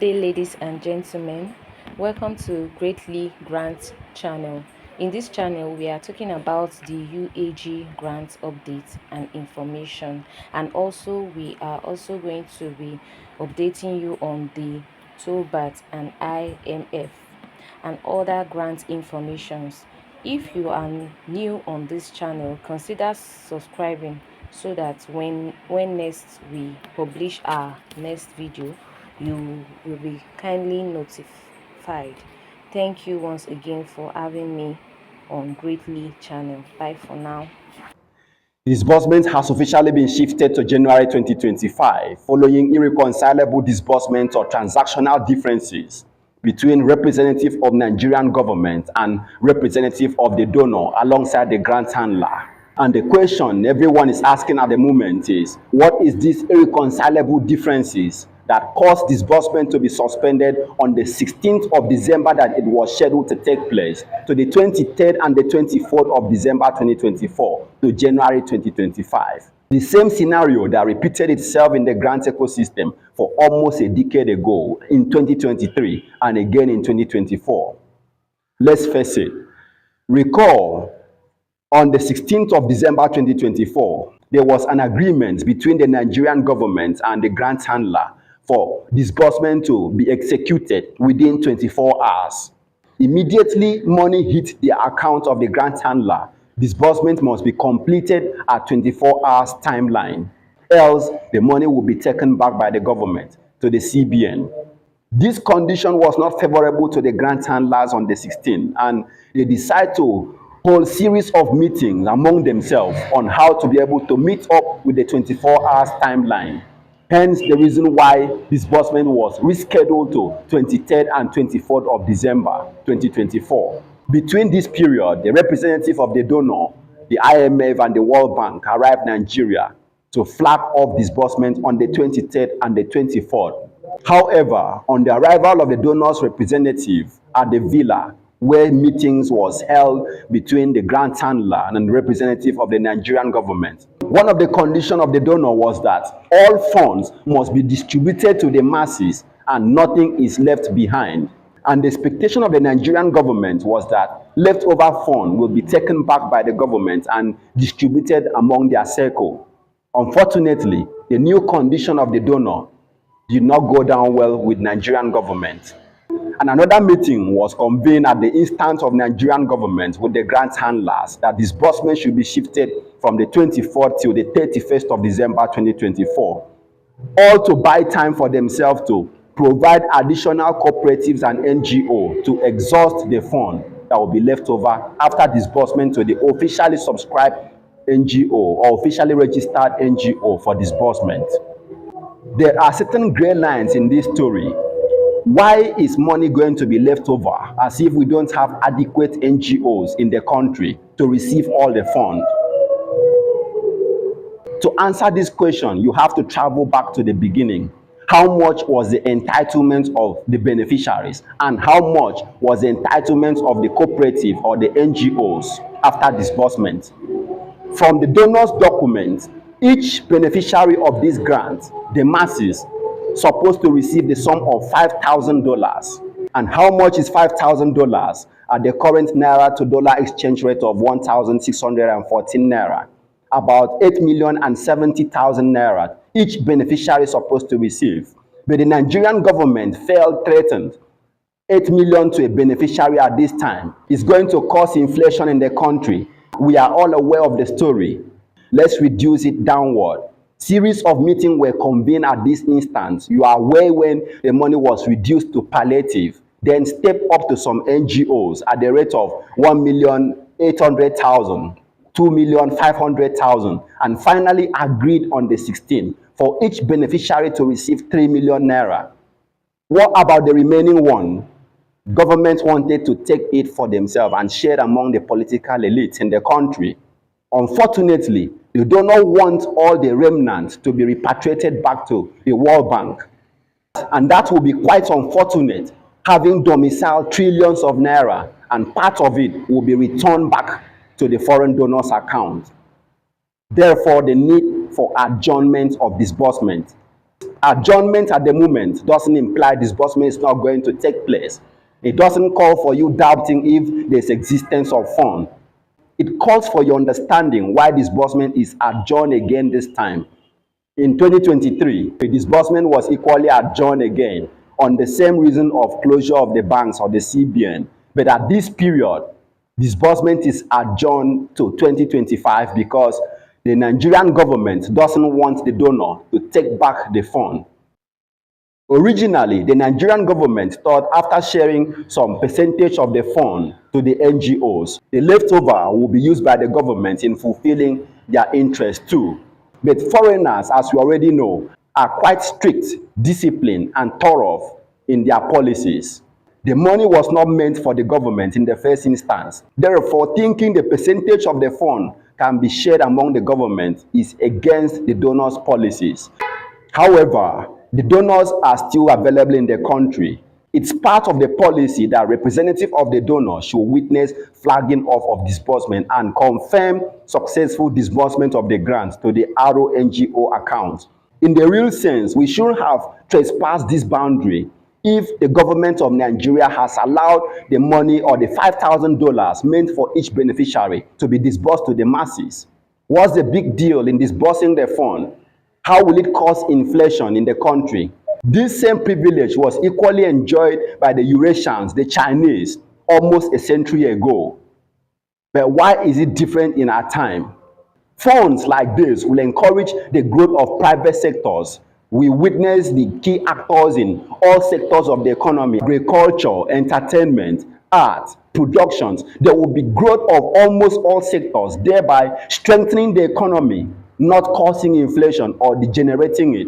day, ladies and gentlemen. Welcome to Greatly Grant channel. In this channel, we are talking about the UAAG grant updates and information, and also we are also going to be updating you on the Theobarth and IMF and other grant informations. If you are new on this channel, consider subscribing so that when next we publish our next video, you will be kindly notified. Thank you once again for having me on Greatly channel. Bye for now. Disbursement has officially been shifted to January 2025 following irreconcilable disbursement or transactional differences between representative of Nigerian government and representative of the donor alongside the grant handler. And the question everyone is asking at the moment is, what is these irreconcilable differences that caused disbursement to be suspended on the 16th of December that it was scheduled to take place to the 23rd and the 24th of December 2024 to January 2025. The same scenario that repeated itself in the grant ecosystem for almost a decade ago in 2023 and again in 2024. Let's face it. Recall, on the 16th of December 2024, there was an agreement between the Nigerian government and the grant handler for disbursement to be executed within 24 hours. Immediately money hit the account of the grant handler, disbursement must be completed at 24 hours timeline. Else, the money will be taken back by the government to the CBN. This condition was not favorable to the grant handlers on the 16th, and they decided to hold series of meetings among themselves on how to be able to meet up with the 24 hours timeline. Hence the reason why disbursement was rescheduled to 23rd and 24th of December 2024. Between this period, the representative of the donor, the IMF and the World Bank arrived in Nigeria to flag off disbursement on the 23rd and the 24th. However, on the arrival of the donor's representative at the villa, where meetings was held between the grant handler and representative of the Nigerian government, one of the conditions of the donor was that all funds must be distributed to the masses and nothing is left behind. And the expectation of the Nigerian government was that leftover funds will be taken back by the government and distributed among their circle. Unfortunately, the new condition of the donor did not go down well with Nigerian government. And another meeting was convened at the instance of Nigerian government with the grant handlers that disbursement should be shifted from the 24th till the 31st of December 2024, all to buy time for themselves to provide additional cooperatives and NGO to exhaust the fund that will be left over after disbursement to the officially subscribed NGO or officially registered NGO for disbursement. There are certain gray lines in this story. Why is money going to be left over as if we don't have adequate NGOs in the country to receive all the funds? To answer this question, you have to travel back to the beginning. How much was the entitlement of the beneficiaries and how much was the entitlement of the cooperative or the NGOs after disbursement? From the donor's document, each beneficiary of this grant, the masses, supposed to receive the sum of $5,000. And how much is $5,000 at the current naira to dollar exchange rate of 1,614 naira? About 8,070,000 naira each beneficiary is supposed to receive. But the Nigerian government threatened 8 million to a beneficiary at this time. It's going to cause inflation in the country. We are all aware of the story. Let's reduce it downward. Series of meetings were convened at this instance. You are aware when the money was reduced to palliative, then step up to some NGOs at the rate of 1,800,000, 2,500,000, and finally agreed on the 16th for each beneficiary to receive 3 million naira. What about the remaining one? Government wanted to take it for themselves and share among the political elites in the country. Unfortunately, they do not want all the remnants to be repatriated back to the World Bank. And that will be quite unfortunate, having domiciled trillions of naira, and part of it will be returned back to the foreign donors' account. Therefore, the need for adjournment of disbursement Adjournment at the moment doesn't imply disbursement is not going to take place. It doesn't call for you doubting if there's existence of fund. It calls for your understanding why disbursement is adjourned again this time. In 2023, the disbursement was equally adjourned again on the same reason of closure of the banks or the CBN. But at this period, disbursement is adjourned to 2025 because the Nigerian government doesn't want the donor to take back the fund. Originally, the Nigerian government thought after sharing some percentage of the fund to the NGOs, the leftover will be used by the government in fulfilling their interests too. But foreigners, as we already know, are quite strict, disciplined, and thorough in their policies. The money was not meant for the government in the first instance. Therefore, thinking the percentage of the fund can be shared among the government is against the donors' policies. However, the donors are still available in the country. It's part of the policy that representative of the donor should witness flagging off of disbursement and confirm successful disbursement of the grant to the RONGO account. In the real sense, we shouldn't have trespassed this boundary if the government of Nigeria has allowed the money or the $5,000 meant for each beneficiary to be disbursed to the masses. What's the big deal in disbursing the fund? How will it cause inflation in the country? This same privilege was equally enjoyed by the Eurasians, the Chinese, almost a century ago. But why is it different in our time? Funds like this will encourage the growth of private sectors. We witness the key actors in all sectors of the economy: agriculture, entertainment, art, productions. There will be growth of almost all sectors, thereby strengthening the economy, not causing inflation or degenerating it.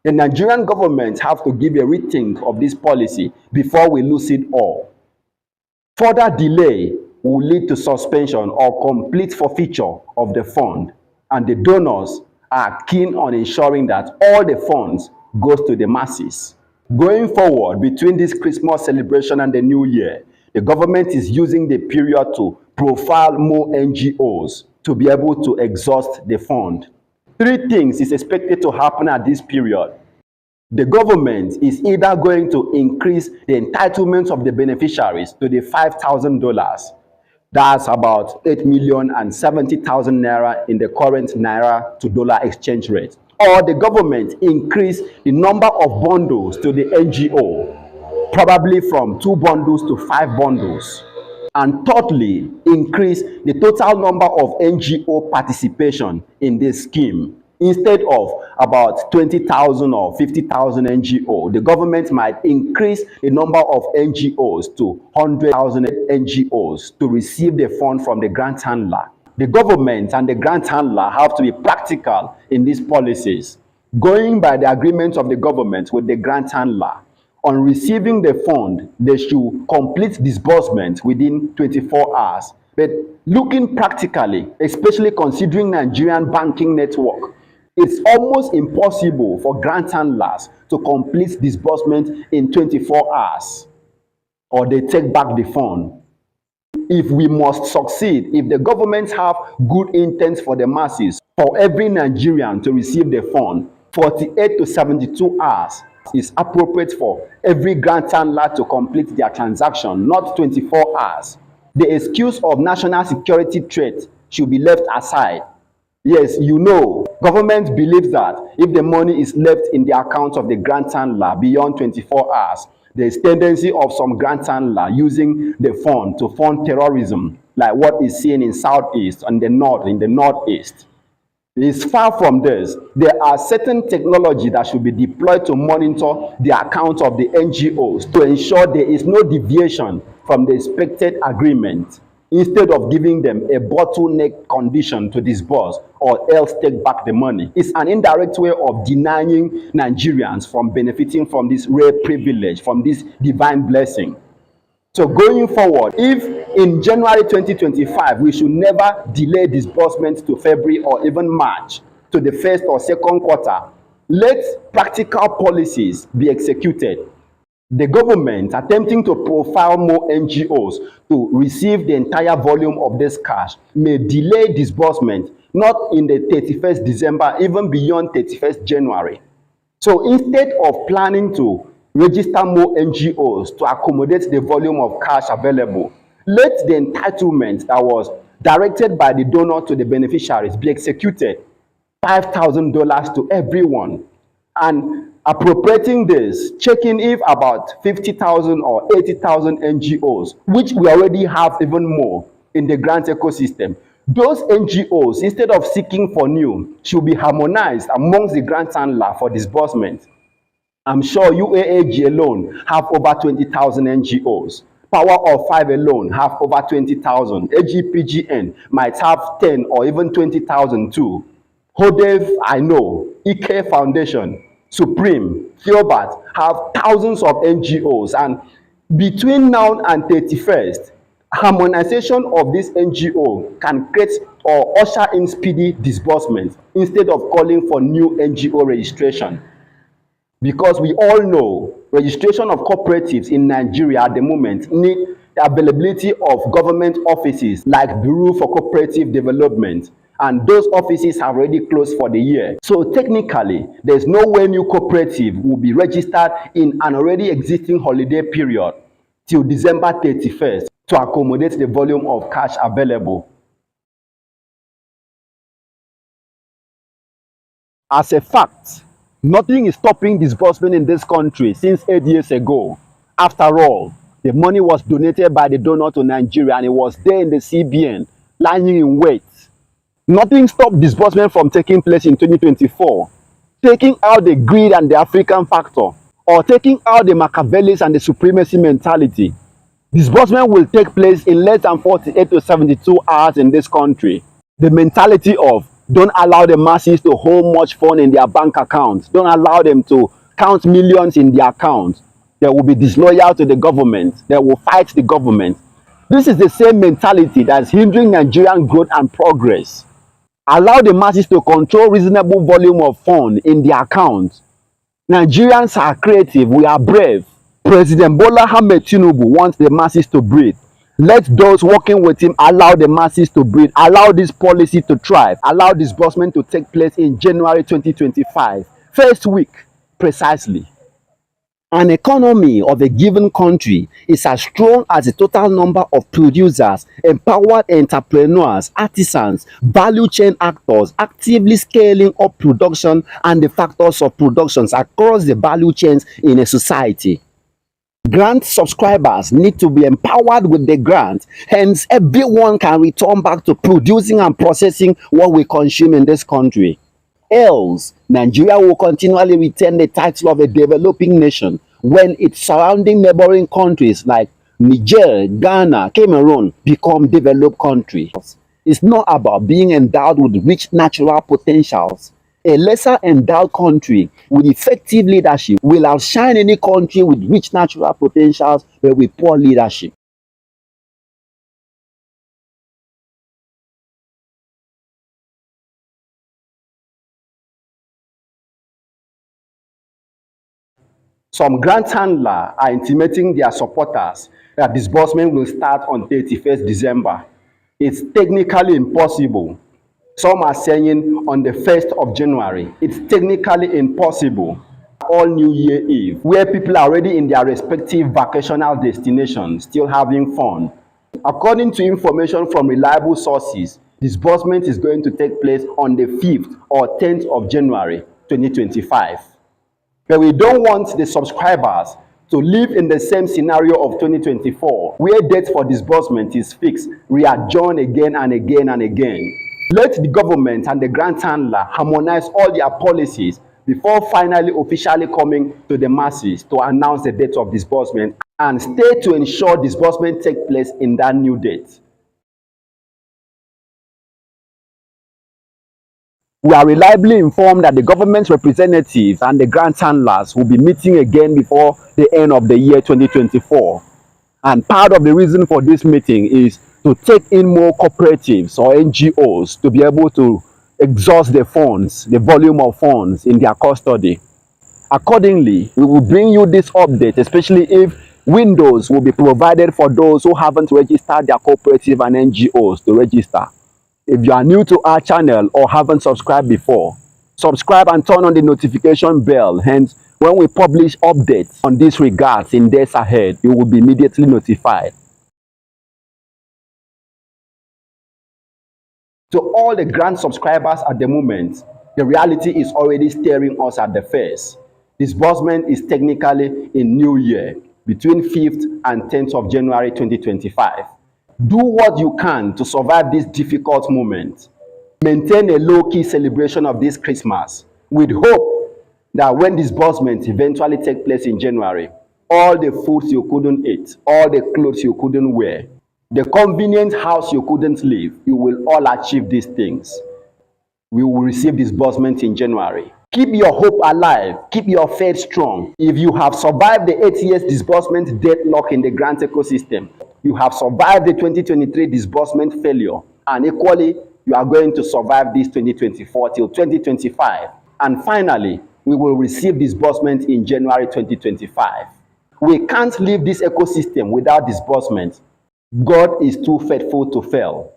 The Nigerian government have to give a rethink of this policy before we lose it all. Further delay will lead to suspension or complete forfeiture of the fund, and the donors are keen on ensuring that all the funds goes to the masses. Going forward, between this Christmas celebration and the New Year, the government is using the period to profile more NGOs to be able to exhaust the fund. Three things is expected to happen at this period. The government is either going to increase the entitlements of the beneficiaries to the $5,000. That's about 8,070,000 naira in the current naira to dollar exchange rate. Or the government increase the number of bundles to the NGO, probably from 2 bundles to 5 bundles. And thirdly, increase the total number of NGO participation in this scheme. Instead of about 20,000 or 50,000 NGO, the government might increase the number of NGOs to 100,000 NGOs to receive the fund from the grant handler. The government and the grant handler have to be practical in these policies. Going by the agreement of the government with the grant handler, on receiving the fund, they should complete disbursement within 24 hours. But looking practically, especially considering Nigerian banking network, it's almost impossible for grant handlers to complete disbursement in 24 hours, or they take back the fund. If we must succeed, if the government have good intents for the masses, for every Nigerian to receive the fund, 48 to 72 hours is appropriate for every grant handler to complete their transaction, not 24 hours. The excuse of national security threat should be left aside. Yes, you know, government believes that if the money is left in the account of the grant handler beyond 24 hours, there is tendency of some grant handler using the fund to fund terrorism, like what is seen in Southeast and in the Northeast. It is far from this. There are certain technology that should be deployed to monitor the account of the NGOs to ensure there is no deviation from the expected agreement, instead of giving them a bottleneck condition to disburse or else take back the money. It's an indirect way of denying Nigerians from benefiting from this rare privilege, from this divine blessing. So going forward, if in January 2025, we should never delay disbursement to February or even March, to the first or second quarter, let practical policies be executed. The government attempting to profile more NGOs to receive the entire volume of this cash may delay disbursement, not in the 31st December, even beyond 31st January. So instead of planning to register more NGOs to accommodate the volume of cash available, let the entitlement that was directed by the donor to the beneficiaries be executed, $5,000 to everyone, and appropriating this, checking if about 50,000 or 80,000 NGOs, which we already have even more in the grant ecosystem, those NGOs, instead of seeking for new, should be harmonized amongst the grant handler for disbursement. I'm sure UAAG alone have over 20,000 NGOs. Power of 5 alone have over 20,000. AGPGN might have 10 or even 20,000 too. Hodev, I know. Ike Foundation, Supreme, Theobarth have thousands of NGOs, and between now and 31st, harmonization of this NGO can create or usher in speedy disbursement instead of calling for new NGO registration. Because we all know registration of cooperatives in Nigeria at the moment need the availability of government offices like Bureau for Cooperative Development, and those offices have already closed for the year. So technically, there's no way new cooperative will be registered in an already existing holiday period till December 31st to accommodate the volume of cash available. As a fact, nothing is stopping disbursement in this country since 8 years ago. After all, the money was donated by the donor to Nigeria and it was there in the CBN, lying in wait. Nothing stopped disbursement from taking place in 2024. Taking out the greed and the African factor, or taking out the Machiavellis and the supremacy mentality, disbursement will take place in less than 48 to 72 hours in this country. The mentality of don't allow the masses to hold much fund in their bank accounts. Don't allow them to count millions in their accounts. They will be disloyal to the government. They will fight the government. This is the same mentality that's hindering Nigerian growth and progress. Allow the masses to control reasonable volume of funds in their accounts. Nigerians are creative. We are brave. President Bola Ahmed Tinubu wants the masses to breathe. Let those working with him allow the masses to breathe. Allow this policy to thrive. Allow disbursement to take place in January 2025. First week, precisely. An economy of a given country is as strong as the total number of producers, empowered entrepreneurs, artisans, value chain actors actively scaling up production and the factors of productions across the value chains in a society. Grant subscribers need to be empowered with the grant, hence everyone can return back to producing and processing what we consume in this country. Else, Nigeria will continually retain the title of a developing nation when its surrounding neighboring countries like Niger, Ghana, Cameroon become developed countries. It's not about being endowed with rich natural potentials. A lesser endowed country with effective leadership will outshine any country with rich natural potentials but with poor leadership. Some grant handlers are intimating their supporters that disbursement will start on 31st December. It's technically impossible. Some are saying on the 1st of January. It's technically impossible. All New Year Eve, where people are already in their respective vacational destinations, still having fun. According to information from reliable sources, disbursement is going to take place on the 5th or 10th of January 2025. But we don't want the subscribers to live in the same scenario of 2024, where date for disbursement is fixed, readjourned again and again and again. Let the government and the grant handler harmonize all their policies before finally officially coming to the masses to announce the date of disbursement, and stay to ensure disbursement takes place in that new date. We are reliably informed that the government's representatives and the grant handlers will be meeting again before the end of the year 2024. And part of the reason for this meeting is to take in more cooperatives or NGOs to be able to exhaust the funds, the volume of funds in their custody. Accordingly, we will bring you this update, especially if windows will be provided for those who haven't registered their cooperative and NGOs to register. If you are new to our channel or haven't subscribed before, Subscribe and turn on the notification bell. Hence, when we publish updates on these regards in days ahead, you will be immediately notified. To all the grant subscribers at the moment, the reality is already staring us at the face. Disbursement is technically in New Year, between 5th and 10th of January 2025. Do what you can to survive this difficult moment. Maintain a low-key celebration of this Christmas with hope that when disbursement eventually take place in January, all the foods you couldn't eat, all the clothes you couldn't wear, the convenient house you couldn't live, you will all achieve these things. We will receive disbursement in January. Keep your hope alive. Keep your faith strong. If you have survived the 8 years disbursement deadlock in the grant ecosystem, you have survived the 2023 disbursement failure, and equally, you are going to survive this 2024 till 2025. And finally, we will receive disbursement in January 2025. We can't leave this ecosystem without disbursement. God is too faithful to fail.